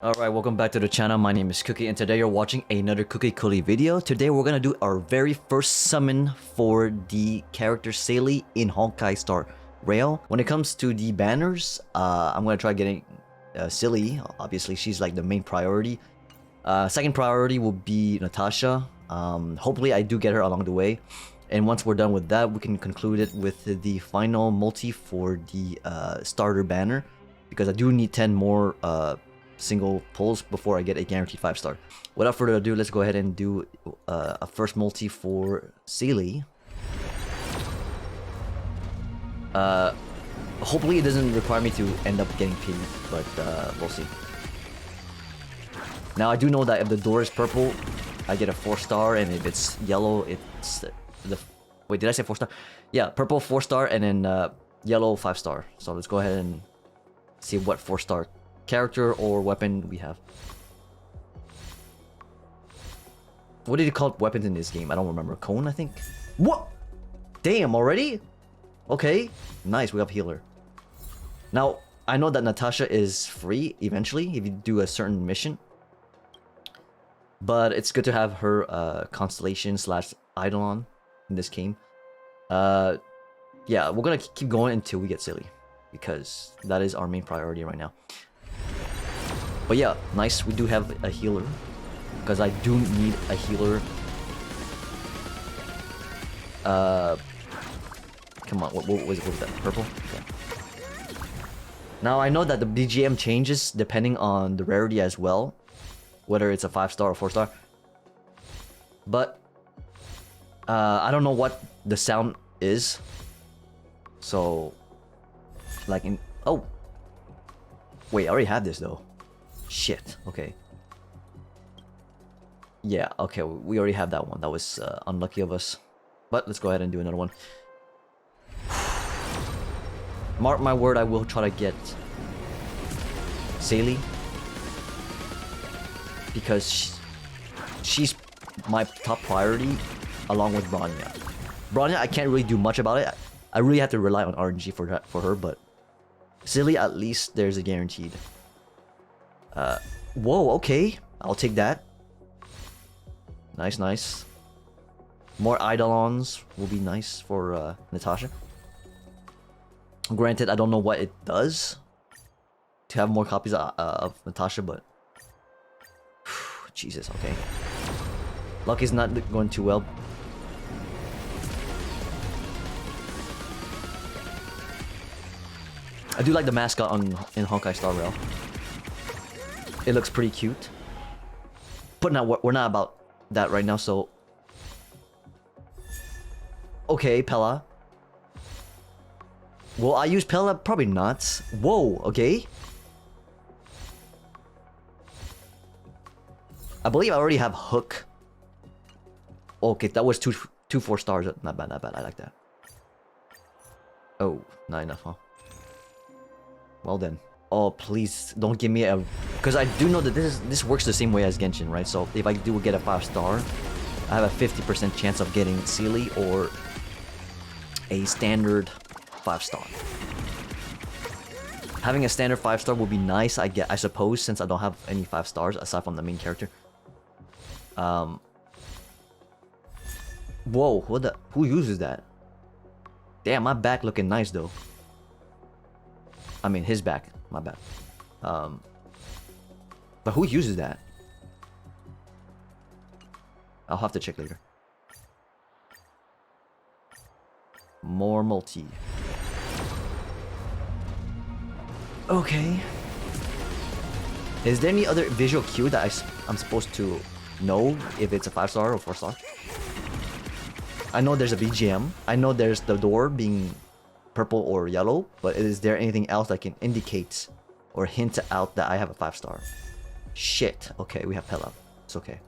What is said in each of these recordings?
Alright, welcome back to the channel. My name is Cookie and today you're watching another Cookie Coolie video. Today we're gonna do our very first summon for the character Seele in Honkai Star Rail. When it comes to the banners, I'm gonna try getting Seele. Obviously, she's like the main priority. Second priority will be Natasha. Hopefully I do get her along the way. And once we're done with that, we can conclude it with the final multi for the starter banner. Because I do need 10 more single pulls before I get a guaranteed 5-star. Without further ado, let's go ahead and do a first multi for Seele. Hopefully it doesn't require me to end up getting pinned, but we'll see. Now I do know that if the door is purple, I get a 4-star, and if it's yellow, it's the... Wait, did I say 4-star? Yeah, purple 4-star, and then yellow 5-star. So let's go ahead and see what 4-star character or weapon we have. What did you call weapons in this game? I don't remember. Cone, I think? What? Damn, already? Okay. Nice, we have healer. Now, I know that Natasha is free eventually if you do a certain mission. But it's good to have her constellation slash Eidolon in this game. Yeah, we're gonna keep going until we get Seele, because that is our main priority right now. But yeah, nice, we do have a healer, because I do need a healer. Come on, what was that? Purple? Okay. Now I know that the BGM changes depending on the rarity as well, whether it's a 5-star or 4-star. But I don't know what the sound is. So, like in... Oh! Wait, I already have this though. Shit, okay. Yeah, okay, we already have that one. That was unlucky of us. But let's go ahead and do another one. Mark my word, I will try to get Seele, because she's my top priority along with Bronya. Bronya, I can't really do much about it. I really have to rely on RNG for her, but Seele, at least there's a guaranteed. Whoa, okay. I'll take that. Nice, nice. More Eidolons will be nice for Natasha. Granted, I don't know what it does to have more copies of Natasha, but... Jesus, okay. Luck is not going too well. I do like the mascot in Honkai Star Rail. It looks pretty cute. But now we're not about that right now, so... Okay, Pella. Will I use Pella? Probably not. Whoa, okay. I believe I already have Hook. Okay, that was two 4-stars. Not bad, not bad. I like that. Oh, not enough, huh? Well then. Oh, please don't give me a... Because I do know that this works the same way as Genshin, right? So if I do get a 5-star, I have a 50% chance of getting Seele or a standard 5-star. Having a standard 5-star would be nice, I suppose, since I don't have any 5-stars aside from the main character. Whoa, what the... Who uses that? Damn, my back looking nice though. I mean, his back. My bad. But who uses that? I'll have to check later. More multi. Okay. Is there any other visual cue that I'm supposed to know if it's a 5-star or 4-star? I know there's a BGM. I know there's the door being purple or yellow, but is there anything else that can indicate or hint out that I have a 5-star? Shit. Okay, we have Pella. It's okay.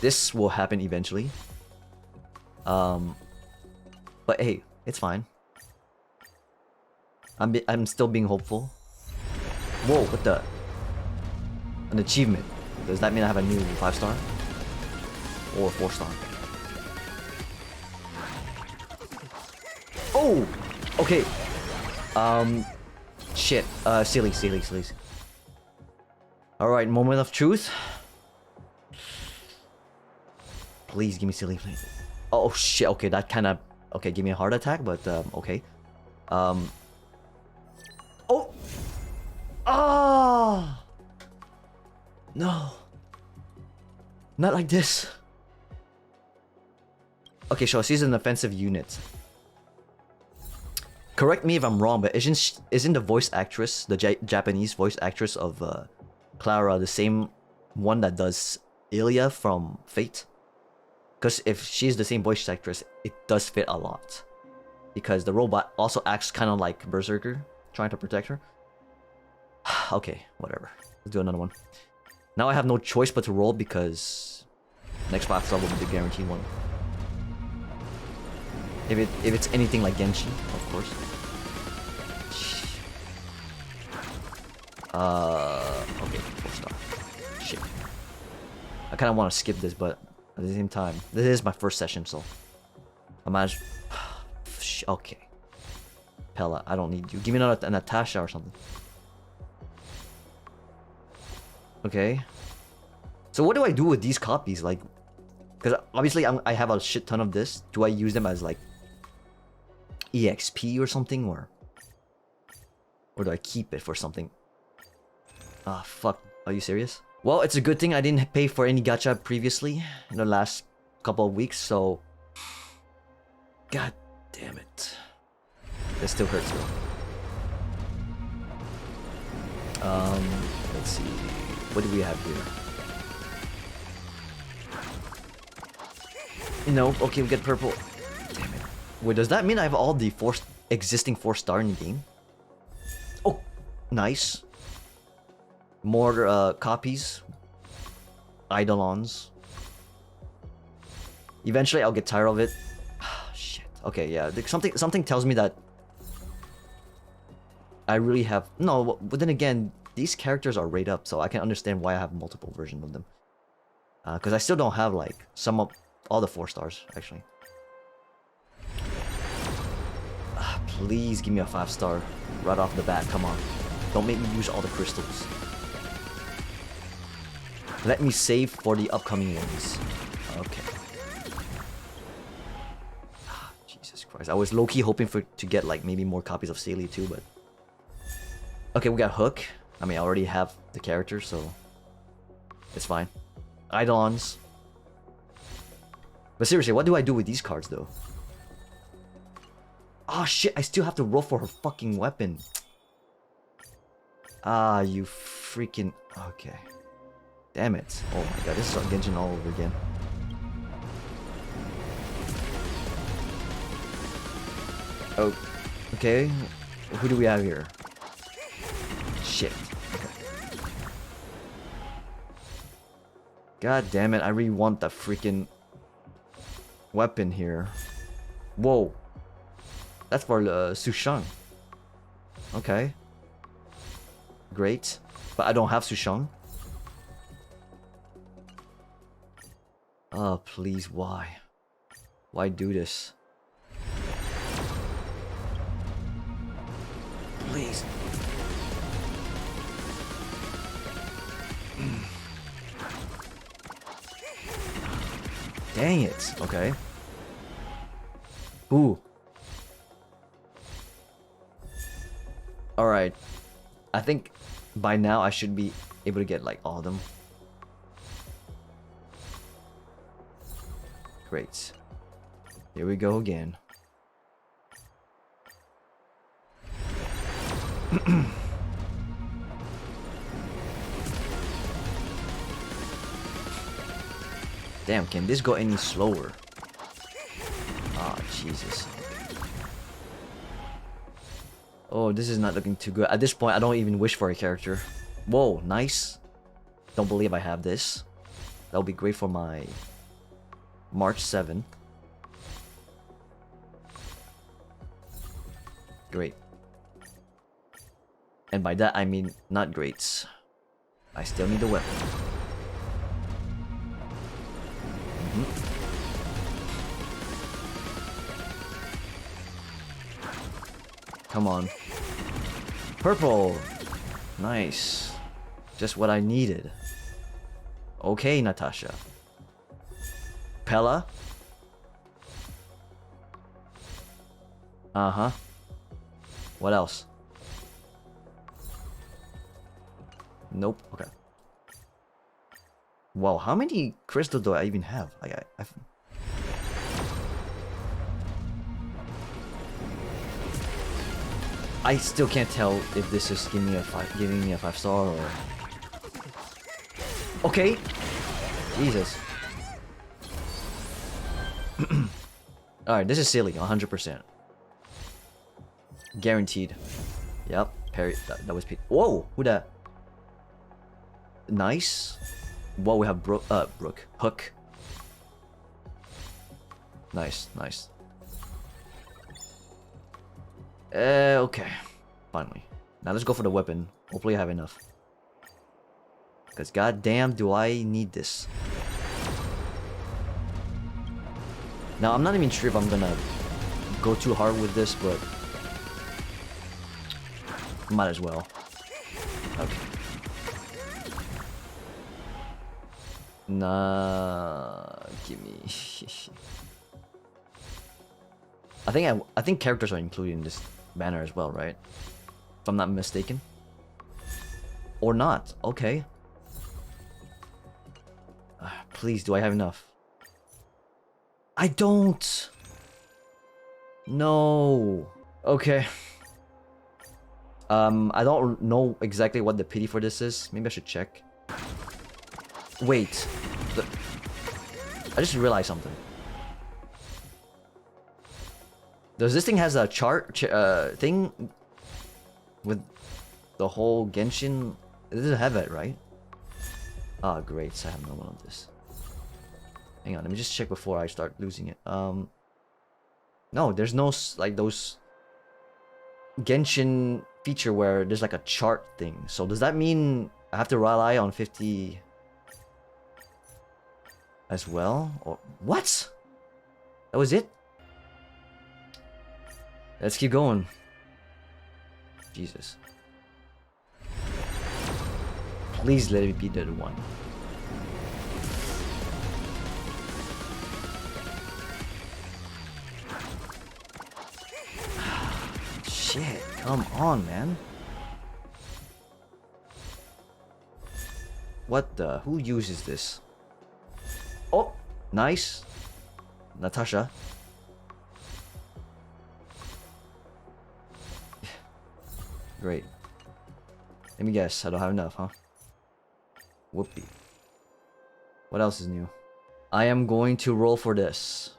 This will happen eventually. But hey, it's fine. I'm still being hopeful. Whoa, what the? An achievement. Does that mean I have a new 5-star? Or 4-star? Oh! Okay. Shit. Silly. Alright, moment of truth. Please give me silly, please. Oh shit, okay, that kinda... Okay, give me a heart attack, but okay. Oh! Ah! No. Not like this. Okay, so she's an offensive unit. Correct me if I'm wrong, but isn't the voice actress, the Japanese voice actress of Clara, the same one that does Ilya from Fate? Because if she's the same voice actress, it does fit a lot. Because the robot also acts kind of like Berserker, trying to protect her. Okay, whatever. Let's do another one. Now I have no choice but to roll because next 5-star will be the guaranteed one. If it's anything like Genshin, of course. Okay, 4-star. Shit. I kind of want to skip this, but at the same time, this is my first session, so I managed. Okay. Pella, I don't need you. Give me another Natasha or something. Okay. So what do I do with these copies? Like, because obviously I have a shit ton of this. Do I use them as like EXP or something, or do I keep it for something? Ah, fuck. Are you serious? Well, it's a good thing I didn't pay for any gacha previously in the last couple of weeks, so... God damn it. That still hurts though. Let's see. What do we have here? No, okay, we get purple. Damn it. Wait, does that mean I have all the existing 4-star in the game? Oh, nice. More copies. Eidolons. Eventually I'll get tired of it. Shit. Okay, yeah. Something tells me that I really have... No, but then again, these characters are rated up, so I can understand why I have multiple versions of them. Because I still don't have, like, all the 4-stars, actually. Please give me a 5-star right off the bat, come on. Don't make me use all the crystals. Let me save for the upcoming ones. Okay. Jesus Christ. I was low-key hoping to get, like, maybe more copies of Seele too, but... Okay, we got Hook. I mean, I already have the character, so... It's fine. Eidolons. But seriously, what do I do with these cards, though? Oh shit, I still have to roll for her fucking weapon. Ah, you freaking... Okay. Damn it. Oh my god, this is Genshin all over again. Oh, okay. Who do we have here? Shit. Okay. God damn it, I really want that freaking weapon here. Whoa. That's for Sushang. Okay. Great. But I don't have Sushang. Oh, please, why? Why do this? Please. Dang it. Okay. Ooh. Alright. I think by now I should be able to get like all of them. Great. Here we go again. Damn, can this go any slower? Ah, Jesus. Oh, this is not looking too good. At this point, I don't even wish for a character. Whoa, nice. Don't believe I have this. That'll be great for my March 7. Great. And by that, I mean not greats. I still need a weapon. Come on. Purple. Nice. Just what I needed. Okay, Natasha. Pella. Uh-huh. What else? Nope. Okay. Wow, how many crystals do I even have? I still can't tell if this is giving me a 5-star or... Okay. Jesus. Alright, this is silly, 100%. Guaranteed. Yep, parry. That was Pete. Whoa, who that? Nice. Whoa, we have Brooke. Hook. Nice, nice. Okay. Finally. Now let's go for the weapon. Hopefully I have enough. Because goddamn do I need this. Now I'm not even sure if I'm gonna go too hard with this, but might as well. Okay. Nah, gimme. I think characters are included in this banner as well, right? If I'm not mistaken. Or not. Okay. Please, do I have enough? I don't. No. Okay. I don't know exactly what the pity for this is. Maybe I should check. Wait. I just realized something. Does this thing has a chart thing with the whole Genshin? It doesn't have it, right? Ah, great. So I have no one of this. Hang on, let me just check before I start losing it. No, there's no like those Genshin feature where there's like a chart thing. So does that mean I have to rely on 50 as well? Or what? That was it? Let's keep going. Jesus. Please let it be the one. Shit, come on, man. What the? Who uses this? Oh, nice. Natasha. Great. Let me guess, I don't have enough, huh? Whoopee. What else is new? I am going to roll for this.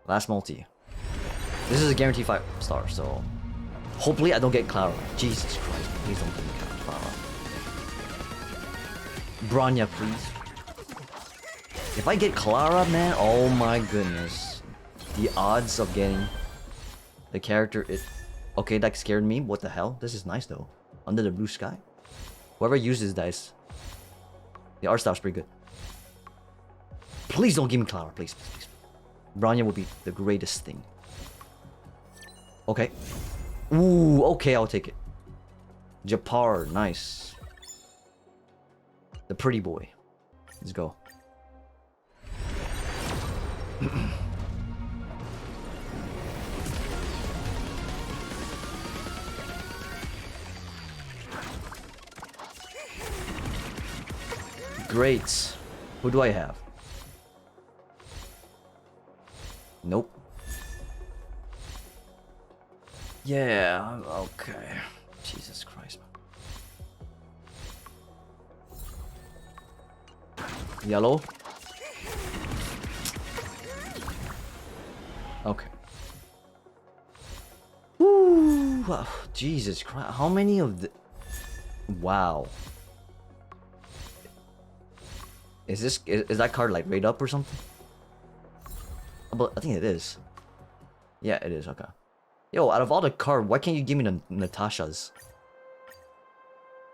Last multi. This is a guaranteed 5-star, so... Hopefully I don't get Clara. Jesus Christ, please don't get me Clara. Bronya, please. If I get Clara, man, oh my goodness. The odds of getting the character... Okay, that scared me. What the hell? This is nice though. Under the blue sky. Whoever uses dice, the art style's pretty good. Please don't give me Clara, please, please, please. Bronya would be the greatest thing. Okay. Ooh, okay, I'll take it. Japar, nice. The pretty boy. Let's go. Great. Who do I have? Nope. Yeah, okay. Jesus Christ. Yellow. Okay. Woo! Wow. Jesus Christ. How many of the... Wow. Is that card like rate up or something? But I think it is. Yeah, it is. Okay. Yo, out of all the cards, why can't you give me the Natasha's?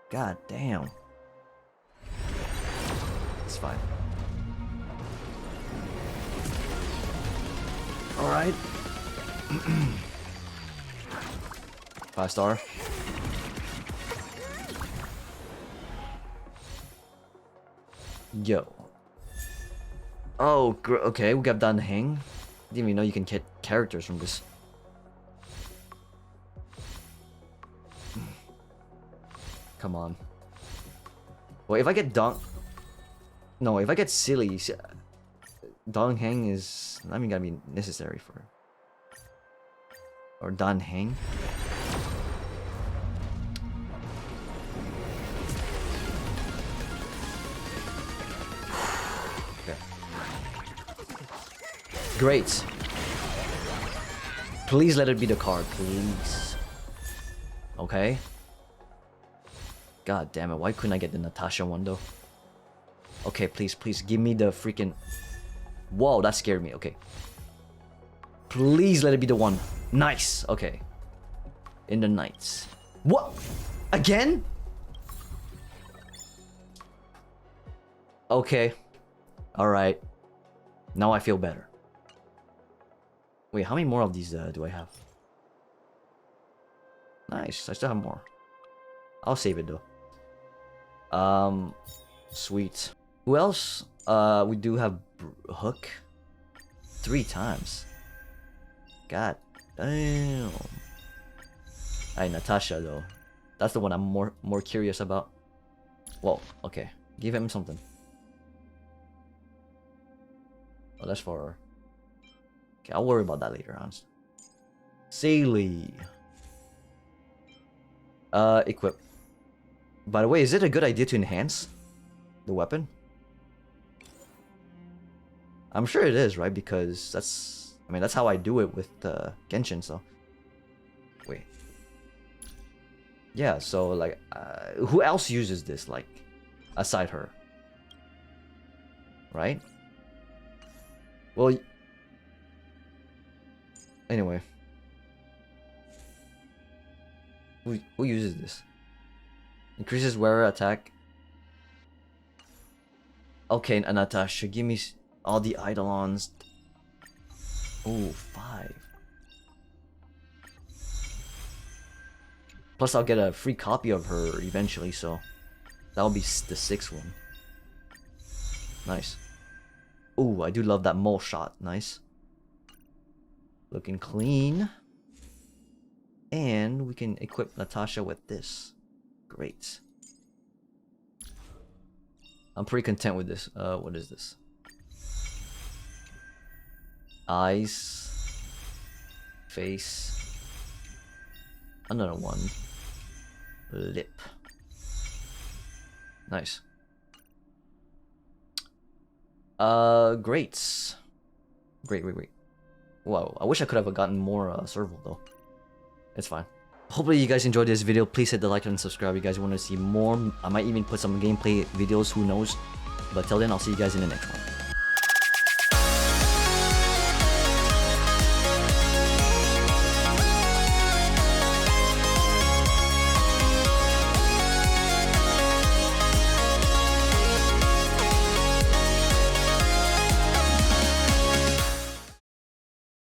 God damn. It's fine. All right. 5-star. Yo. Oh, okay, we got Dan Heng. Didn't even know you can get characters from this. Come on. Well, if I get No, if I get Seele, Dong Heng is not even gonna be necessary for... Or Dan Heng. Okay. Great. Please let it be the card, please. Okay. God damn it, why couldn't I get the Natasha one though? Okay, please, please, give me the freaking... Whoa, that scared me, okay. Please let it be the one. Nice, okay. In the Knights. What? Again? Okay. Alright. Now I feel better. Wait, how many more of these do I have? Nice, I still have more. I'll save it though. Sweet. Who else? We do have Hook. 3 times. God damn. Alright, Natasha though. That's the one I'm more curious about. Whoa, okay. Give him something. Oh, that's for... Okay, I'll worry about that later on. Seele. Equip. By the way, is it a good idea to enhance the weapon? I'm sure it is, right? Because that's... I mean, that's how I do it with Genshin, so... Wait. Yeah, so, like... who else uses this, like... Aside her? Right? Well... Anyway. Who uses this? Increases wearer attack. Okay, Natasha, give me all the Eidolons. Oh, 5. Plus, I'll get a free copy of her eventually, so that'll be the 6th one. Nice. Oh, I do love that mole shot. Nice. Looking clean. And we can equip Natasha with this. Great. I'm pretty content with this. What is this? Eyes. Face. Another one. Lip. Nice. Great. Great. Wow, I wish I could have gotten more serval though. It's fine. Hopefully you guys enjoyed this video. Please hit the like and subscribe. You guys want to see more. I might even put some gameplay videos, who knows. But till then, I'll see you guys in the next one.